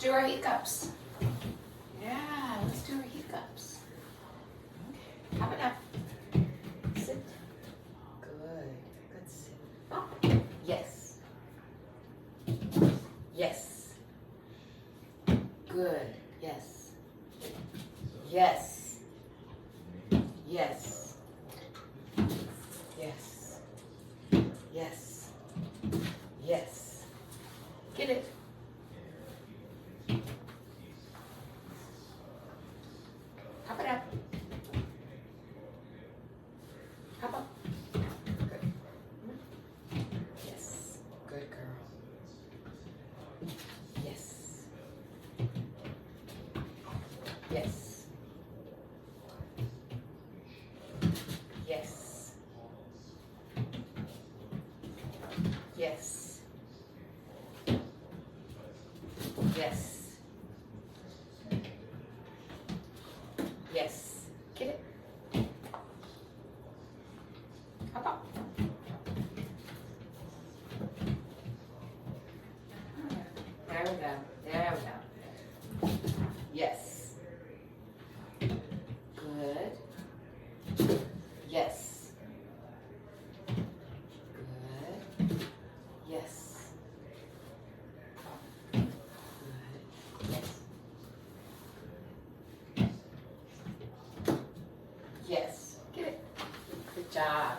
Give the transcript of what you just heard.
do our hiccups. Yeah, let's do our hiccups. Okay. How about now? Sit. Good. Good sit. Oh. Yes. Yes. Good. Yes. Yes. Yes. Yes. Yes. Yes. Get it. How about that? How about? Good. Yes. Good girl. Yes. Yes. Yes. Yes. Yes. Yes. Get it. How about? There we go. There we go. Yes. Good. Yes. Good. Yes. Good. Yes. Yes. Get it. Good job.